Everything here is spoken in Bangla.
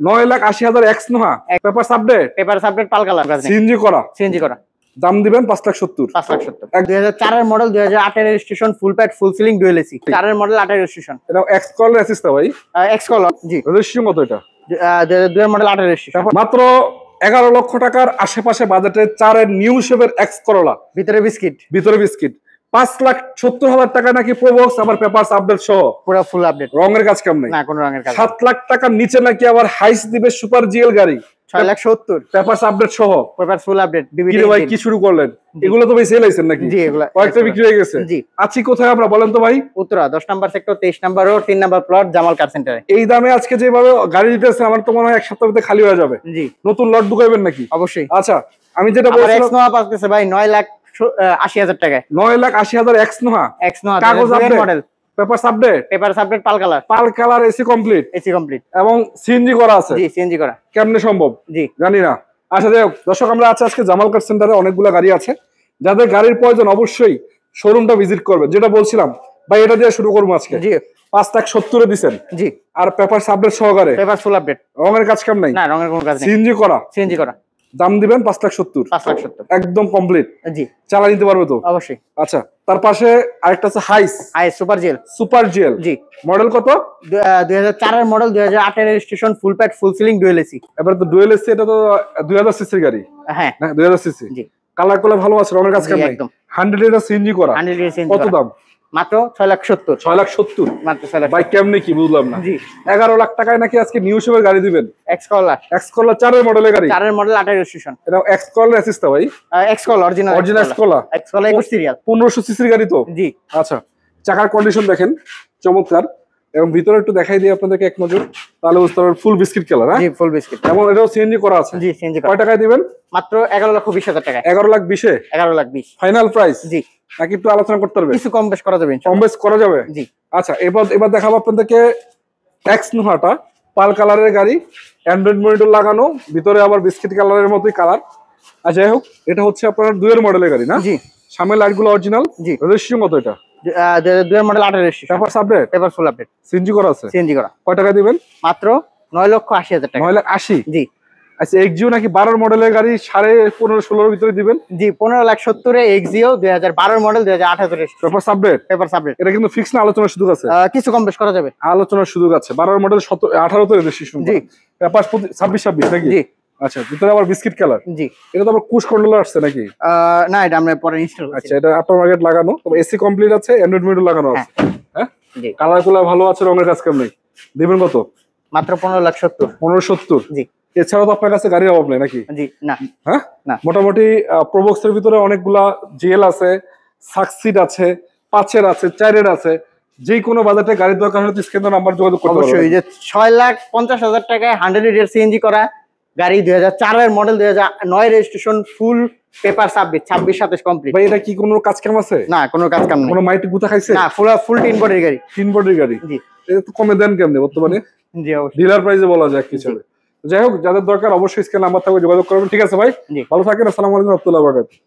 9,80,000 এক্স নোহা, পেপারস আপডেট, পাল কালার, সিএনজি করা। দাম দিবেন 5,70,000। 5,70,000। 2004 এর মডেল, 2008 এর রেজিস্ট্রেশন, ফুল pad full ceiling dual AC. 4 এর মডেল, 8 এর রেজিস্ট্রেশন। এটা এক্স কলার অ্যাসিস্ট ভাই? এক্স কলার, জি। রেজিস্ট্রেশন কত এটা? 2002 এর মডেল, 8 এর রেজিস্ট্রেশন। মাত্র 11 লক্ষ টাকার আশেপাশে বাজেটে 4 এর নিউ শেপের এক্স করোলা, ভিতরে বিস্কিট। 5,70,000 টাকা নাকি প্রোবক্স, আবার পেপারস আপডেট সহ পুরো ফুল আপডেট, রঙের কাজ কাম নাই, না কোনো রঙের কাজ। 7 লাখ টাকার নিচে নাকি আবার হাইস দিবে সুপার জিএল গাড়ি, 6,70,000, পেপারস আপডেট সহ, পেপারস ফুল আপডেট। কি ভাই কি শুরু করলেন? এগুলো তো ভাই সেল হইছেন নাকি? জি, এগুলো কয়েকটা বিক্রি হয়ে গেছে। জি। আছি কোথায় আমরা বলেন তো ভাই? Uttara 10 number sector, 23 number road, 3 number plot, Jamal car centre. এই দামে আজকে যেভাবে গাড়ি দিতেছে আমার তো মনে হয় এক সপ্তাহের মধ্যে খালি হয়ে যাবে। জি। নতুন লট ঢুকাইবেন নাকি? অবশ্যই। আচ্ছা, আমি যেটা বলছিলাম বলছিলাম, এক্স নোয়া পাচ্ছে ভাই 9,80,000 টাকায়। 9,80,000 এক্স নোহা, কাগজ মডেল, পেপারস আপডেট, পাল কালার, এসি কমপ্লিট, এবং সিএনজি করা আছে। জি, সিএনজি করা। কেমনে সম্ভব জি, জানি না। আচ্ছা যাই হোক দর্শক, আমরা আজকে জামাল কার সেন্টারে অনেকগুলো গাড়ি আছে, যাদের গাড়ির প্রয়োজন অবশ্যই শোরুমটা ভিজিট করবেন। যেটা বলছিলাম ভাই, এটা দিয়ে শুরু করবো আজকে। জি। 5,70,000 দিচ্ছেন? জি। আর পেপারস আপডেট সহকারে, পেপারস ফুল আপডেট, রঙের কাজ কাম নাই? না রঙের কোনো কাজ নেই। সিএনজি করা। দাম দিবেন 5,70,000। 5,70,000 একদম কমপ্লিট। জি। চালা নিতে পারবে তো? অবশ্যই। আচ্ছা, তার পাশে আরেকটা আছে হাইস সুপার জিএল। জি। মডেল কত? 2004 এর মডেল, 2008 এর রেজিস্ট্রেশন, ফুল pad full ceiling dual AC. এবার তো ডুয়েল এসি, এটা তো 2000 সিসির গাড়ি। হ্যাঁ, 2000 সিসি। জি। কালার কোলা ভালো আছে, রঙের কাজ কাম নাই? 100 লিটার সিএনজি করা। কত দাম? মাত্র 6,70,000। 6,70,000 মাত্র 6,00,000। ভাই কেমনে কি বুঝলাম না। জি। 11 লাখ টাকায় নাকি আজকে নিউ শেপের গাড়ি দিবেন? এক্স কলার 4 এর মডেলের গাড়ি, 4 এর মডেল, 8 এর রেজিস্ট্রেশন। এটা এক্স কলার অ্যাসিস্ট ভাই? এক্স কলার অরিজিনাল এক্স কলার 21 সিরিয়াল, 1500 সিসির গাড়ি তো? জি। আচ্ছা, চাকার কন্ডিশন দেখেন চমৎকার, এবং ভিতরে একটু দেখাই দিই আপনাদেরকে এক নজর, তাহলে বুঝতে পারবেন। ফুল বিস্কিট কালার, হ্যাঁ? জি, ফুল বিস্কিট। এবং এটাও সিএনজি করা আছে? জি, সিএনজি করা। কয় টাকায় দিবেন? মাত্র 11,20,000 টাকা। 11,20,000? 11,20,000 ফাইনাল প্রাইস? জি। নাকি একটু আলোচনা করতে পারবে? কিছু কম বেশ করা যাবে, কম বেশ করা যাবে। জি। আচ্ছা, এবার দেখাবো আপনাদেরকে এক্স নোহাটা, পাল কালারের গাড়ি, অ্যান্ড্রয়েড মনিটর লাগানো, ভিতরে আবার বিস্কিট কালারের মতোই কালার। আর যাই হোক, এটা হচ্ছে আপনার 2 এর মডেলের গাড়ি, না? জি। সামনের লাইটগুলো অরিজিনাল। জি। রেজিস্ট্রেশন কত এটা? 2002 এর মডেল, 8 এর registration. Papers update? Paper full update, CNG করা আছে? সিএনজি করা। কয় টাকা দিবেন? মাত্র 9,80,000 টাকা। 9,80,000? জি। আচ্ছা, এক্সিও নাকি 12 মডেলের গাড়ি 15.5-16 ভিতরে দিবেন? জি, 15,70,000 এ এক্সিও, 2012 মডেল, 2018 এর registration. Papers update? Papers update. এটা কিন্তু ফিক্স না, আলোচনার সুযোগ আছে? কিছু কম বেশ করা যাবে, আলোচনার সুযোগ আছে। 12 মডেল 18 তে রেজিস্ট্রেশন। জি। পেপারস 26 নাকি? জি। আচ্ছা, ভিতরে আবার বিস্কিট কালার। জি। এটা তো আবার কুশ কন্ট্রোলার আসছে নাকি? না, এটা আমরা পরে ইনস্টল করছি। আচ্ছা, এটা আফটার মার্কেট লাগানো, তবে এসি কমপ্লিট আছে, অ্যান্ড্রয়েড মনিটর লাগানো আছে, হ্যাঁ? জি। কালার গুলো ভালো আছে, রঙের কাজ কাম নেই। দিবেন কত? মাত্র 15,70,000। 15,70,000? জি। এছাড়াও তো আপনার কাছে গাড়ির অভাব নেই নাকি? জি, না। হ্যাঁ, না। মোটামুটি প্রোবক্সের ভিতরে অনেকগুলা জিএল আছে, সাকসিড আছে, 5 এর আছে, 4 এর আছে। যে কোনো বাজারে গাড়ির দরকার হলে স্ক্রিনে নাম্বার যোগাযোগ করতে পারবেন। অবশ্যই, যে 6,50,000 টাকায় 100 লিটার সিএনজি করা গাড়ি, 2004 এর মডেল, 2009 রেজিস্ট্রেশন, ফুল পেপার সাবমিট, 26-27 কমপ্লিট। ভাই এটা কি কোনো কাজ কাম আছে? না, কোনো কাজ কাম নেই। কোনো মাইটি গুতা খাইছে? না, ফুল টিন বডির গাড়ি। তিন বডির গাড়ি? জি। এটা তো কমে দেন কেমনে বর্তমানে? জি, অবশ্যই। ডিলার প্রাইসে বলা যায় কিছু। যাই হোক, যাদের দরকার অবশ্যই স্ক্রিনে নাম্বার থাকবে, যোগাযোগ করবেন। ঠিক আছে ভাই, ভালো থাকেন। আসসালামু আলাইকুম ওয়া রাহমাতুল্লাহি ওয়া বারাকাতুহু।